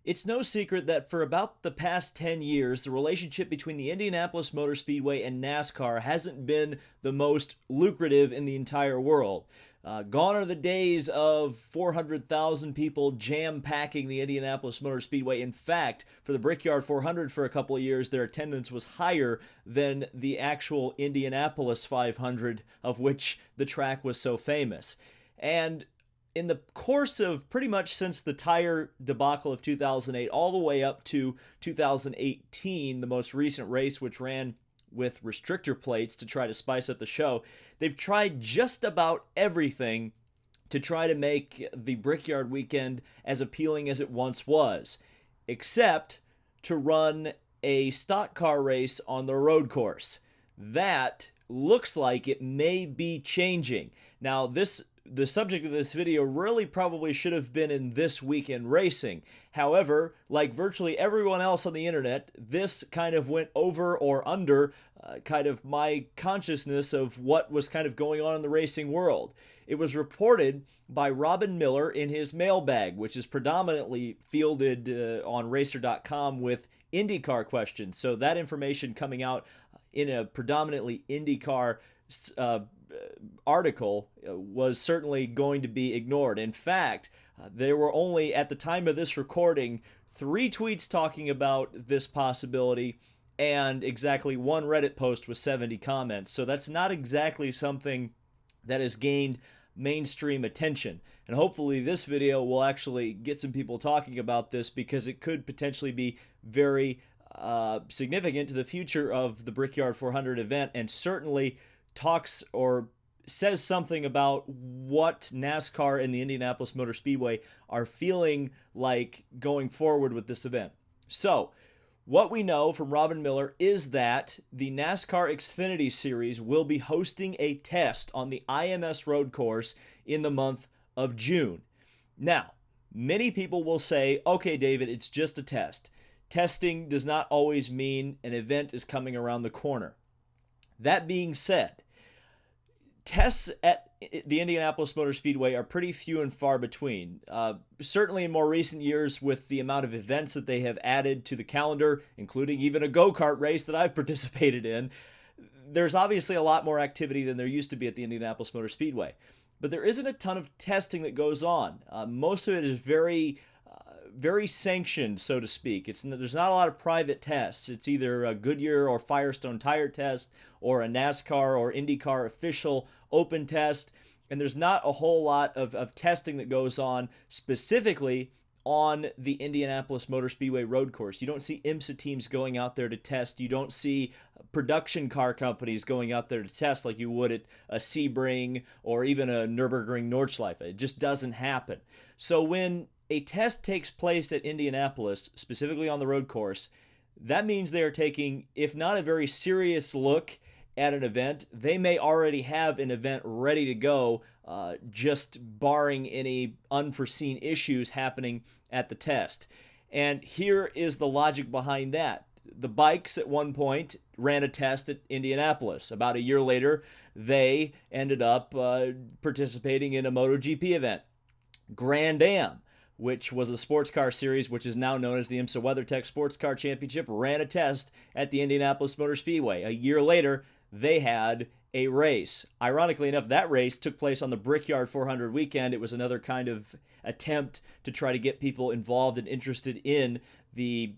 It's no secret that for about the past 10 years, the relationship between the Indianapolis Motor Speedway and NASCAR hasn't been the most lucrative in the entire world. Gone are the days of 400,000 people jam-packing the Indianapolis Motor Speedway. In fact, for the Brickyard 400 for a couple of years, their attendance was higher than the actual Indianapolis 500, of which the track was so famous. And in the course of pretty much since the tire debacle of 2008 all the way up to 2018, the most recent race, which ran with restrictor plates to try to spice up the show, they've tried just about everything to try to make the Brickyard weekend as appealing as it once was, except to run a stock car race on the road course. That looks like it may be changing. Now, the subject of this video really probably should have been in This Week in Racing. However, like virtually everyone else on the internet, this kind of went over or under kind of my consciousness of what was kind of going on in the racing world. It was reported by Robin Miller in his mailbag, which is predominantly fielded on Racer.com with IndyCar questions. So that information coming out in a predominantly IndyCar article was certainly going to be ignored. In fact, there were only, at the time of this recording, 3 tweets talking about this possibility and exactly 1 Reddit post with 70 comments. So that's not exactly something that has gained mainstream attention. And hopefully this video will actually get some people talking about this, because it could potentially be very significant to the future of the Brickyard 400 event, and certainly talks or says something about what NASCAR and the Indianapolis Motor Speedway are feeling like going forward with this event. So, what we know from Robin Miller is that the NASCAR Xfinity Series will be hosting a test on the IMS road course in the month of June. Now, many people will say, okay, David, it's just a test. Testing does not always mean an event is coming around the corner. That being said, tests at the Indianapolis Motor Speedway are pretty few and far between. Certainly in more recent years, with the amount of events that they have added to the calendar, including even a go-kart race that I've participated in, there's obviously a lot more activity than there used to be at the Indianapolis Motor Speedway. But there isn't a ton of testing that goes on. Most of it is very sanctioned, so to speak. There's not a lot of private tests. It's either a Goodyear or Firestone tire test, or a NASCAR or IndyCar official open test, and there's not a whole lot of testing that goes on specifically on the Indianapolis Motor Speedway road course. You don't see IMSA teams going out there to test. You don't see production car companies going out there to test like you would at a Sebring or even a Nürburgring Nordschleife. It just doesn't happen. So when a test takes place at Indianapolis, specifically on the road course, that means they are taking, if not a very serious look at an event, they may already have an event ready to go, just barring any unforeseen issues happening at the test. And here is the logic behind that. The bikes at one point ran a test at Indianapolis. About a year later, they ended up participating in a MotoGP event. Grand Am, which was a sports car series, which is now known as the IMSA WeatherTech Sports Car Championship, ran a test at the Indianapolis Motor Speedway. A year later, they had a race. Ironically enough, that race took place on the Brickyard 400 weekend. It was another kind of attempt to try to get people involved and interested in the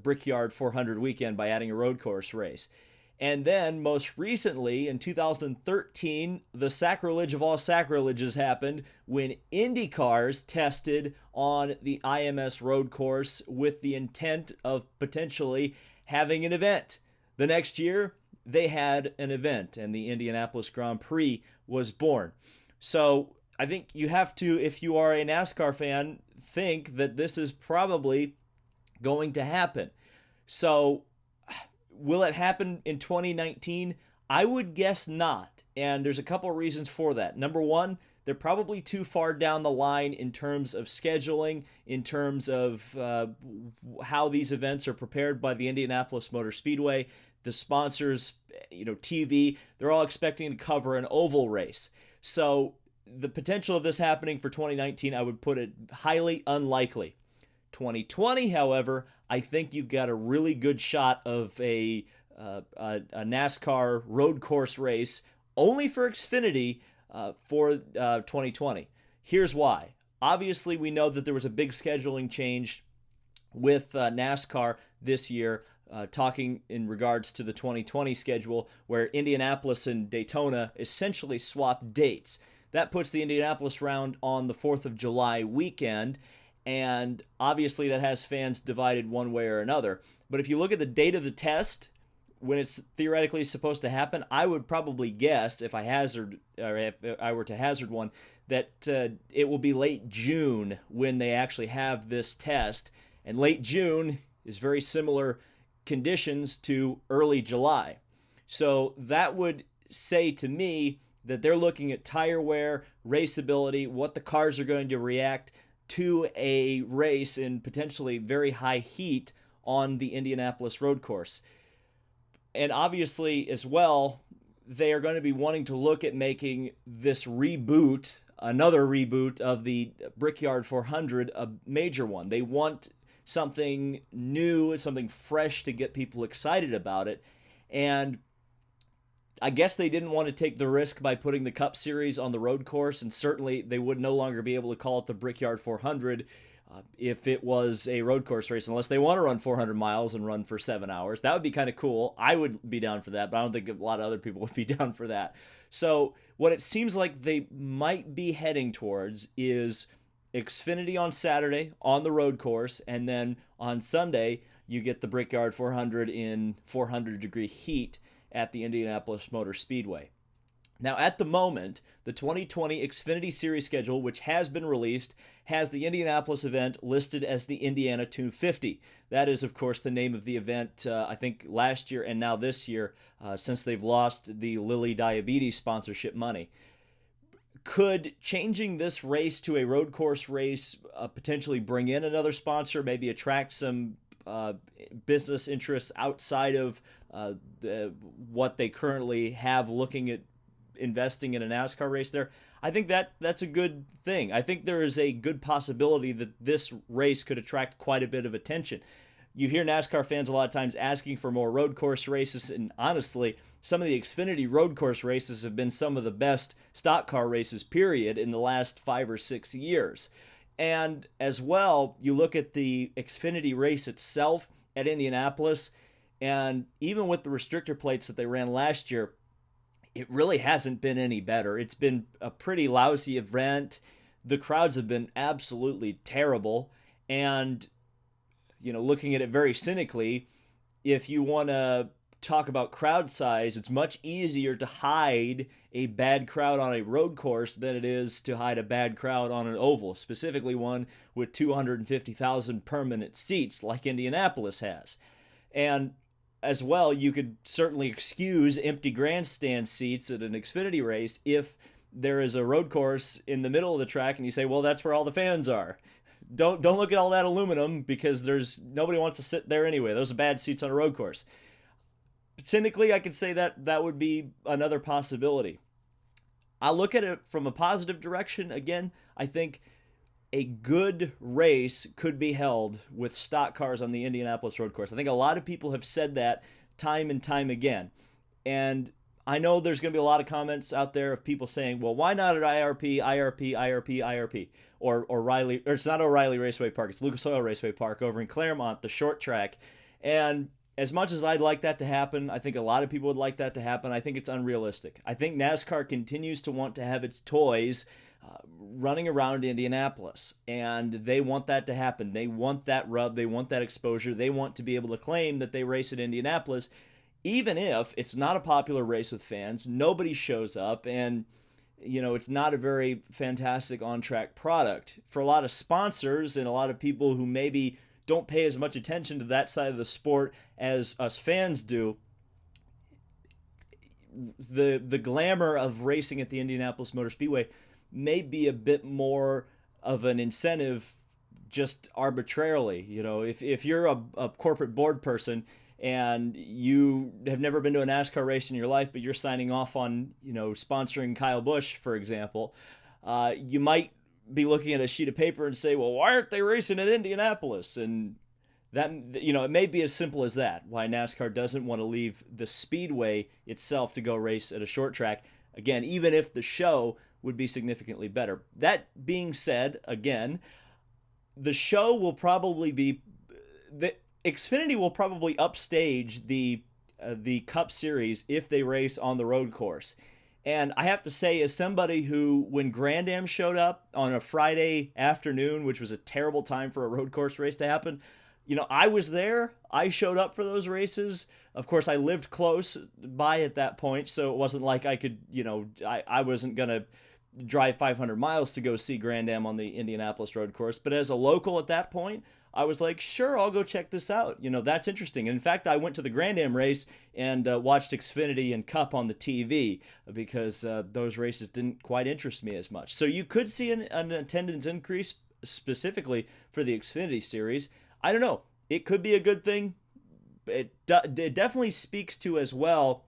Brickyard 400 weekend by adding a road course race. And then, most recently, in 2013, the sacrilege of all sacrileges happened when Indy cars tested on the IMS road course with the intent of potentially having an event. The next year, they had an event, and the Indianapolis Grand Prix was born. So I think you have to, if you are a NASCAR fan, think that this is probably going to happen. So will it happen in 2019? I would guess not, and there's a couple of reasons for that. Number one, they're probably too far down the line in terms of scheduling, in terms of how these events are prepared by the Indianapolis Motor Speedway. The sponsors, TV, they're all expecting to cover an oval race. So the potential of this happening for 2019, I would put it highly unlikely. 2020, however, I think you've got a really good shot of a NASCAR road course race only for Xfinity for 2020. Here's why. Obviously, we know that there was a big scheduling change with NASCAR this year, talking in regards to the 2020 schedule, where Indianapolis and Daytona essentially swapped dates. That puts the Indianapolis round on the 4th of July weekend, and obviously that has fans divided one way or another. But if you look at the date of the test, when it's theoretically supposed to happen, I would probably guess, if I were to hazard one, that it will be late June when they actually have this test. And late June is very similar conditions to early July. So that would say to me that they're looking at tire wear, raceability, what the cars are going to react to a race in potentially very high heat on the Indianapolis road course. And obviously, as well, they are going to be wanting to look at making this reboot, another reboot of the Brickyard 400, a major one. They want something new, something fresh to get people excited about it. And I guess they didn't want to take the risk by putting the Cup Series on the road course, and certainly they would no longer be able to call it the Brickyard 400 if it was a road course race, unless they want to run 400 miles and run for 7 hours. That would be kind of cool. I would be down for that, but I don't think a lot of other people would be down for that. So what it seems like they might be heading towards is Xfinity on Saturday on the road course, and then on Sunday you get the Brickyard 400 in 400-degree heat at the Indianapolis Motor Speedway. Now, at the moment, the 2020 Xfinity Series schedule, which has been released, has the Indianapolis event listed as the Indiana 250. That is, of course, the name of the event, I think, last year and now this year, since they've lost the Lilly Diabetes sponsorship money. Could changing this race to a road course race potentially bring in another sponsor, maybe attract some business interests outside of what they currently have looking at investing in a NASCAR race there? I think that's a good thing. I think there is a good possibility that this race could attract quite a bit of attention. You hear NASCAR fans a lot of times asking for more road course races, and honestly, some of the Xfinity road course races have been some of the best stock car races, period, in the last 5 or 6 years. And as well, you look at the Xfinity race itself at Indianapolis, and even with the restrictor plates that they ran last year, it really hasn't been any better. It's been a pretty lousy event. The crowds have been absolutely terrible. And, looking at it very cynically, if you want to talk about crowd size, it's much easier to hide a bad crowd on a road course than it is to hide a bad crowd on an oval, specifically one with 250,000 permanent seats like Indianapolis has. And as well, you could certainly excuse empty grandstand seats at an Xfinity race if there is a road course in the middle of the track and you say, well, that's where all the fans are. Don't look at all that aluminum, because nobody wants to sit there anyway. Those are bad seats on a road course. Cynically, I could say that would be another possibility. I look at it from a positive direction. Again, I think a good race could be held with stock cars on the Indianapolis road course. I think a lot of people have said that time and time again. And I know there's going to be a lot of comments out there of people saying, well, why not at IRP, or Riley, or it's not O'Reilly Raceway Park, it's Lucas Oil Raceway Park over in Claremont, the short track. And as much as I'd like that to happen, I think a lot of people would like that to happen, I think it's unrealistic. I think NASCAR continues to want to have its toys running around Indianapolis, and they want that to happen. They want that rub, they want that exposure, they want to be able to claim that they race at Indianapolis, even if it's not a popular race with fans, nobody shows up, and it's not a very fantastic on-track product. For a lot of sponsors and a lot of people who maybe don't pay as much attention to that side of the sport as us fans do, the glamour of racing at the Indianapolis Motor Speedway may be a bit more of an incentive just arbitrarily. If you're a corporate board person and you have never been to a NASCAR race in your life, but you're signing off on, sponsoring Kyle Busch, for example, you might be looking at a sheet of paper and say, well, why aren't they racing at Indianapolis? And that, it may be as simple as that, why NASCAR doesn't want to leave the speedway itself to go race at a short track. Again, even if the show would be significantly better. That being said, again, the show will probably be, the Xfinity will probably upstage the Cup Series if they race on the road course. And I have to say, as somebody who, when Grand Am showed up on a Friday afternoon, which was a terrible time for a road course race to happen, I was there. I showed up for those races. Of course, I lived close by at that point, so it wasn't like I could, I wasn't going to drive 500 miles to go see Grand Am on the Indianapolis road course. But as a local at that point, I was like, sure, I'll go check this out. That's interesting. And in fact, I went to the Grand Am race and watched Xfinity and Cup on the TV because those races didn't quite interest me as much. So you could see an attendance increase specifically for the Xfinity series. I don't know. It could be a good thing. It definitely speaks to as well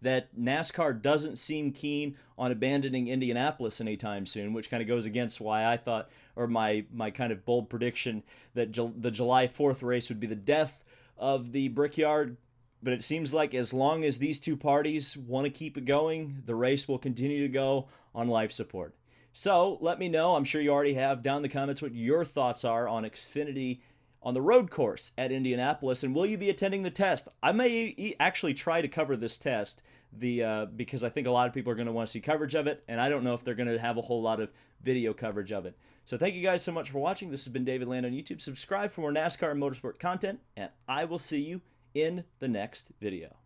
that NASCAR doesn't seem keen on abandoning Indianapolis anytime soon, which kind of goes against why I thought, or my kind of bold prediction, that the July 4th race would be the death of the Brickyard. But it seems like as long as these two parties want to keep it going, the race will continue to go on life support. So let me know, I'm sure you already have, down in the comments what your thoughts are on Xfinity on the road course at Indianapolis, and will you be attending the test? I may actually try to cover this test because I think a lot of people are going to want to see coverage of it, and I don't know if they're going to have a whole lot of video coverage of it. So thank you guys so much for watching. This has been David Land on YouTube. Subscribe for more NASCAR and motorsport content, and I will see you in the next video.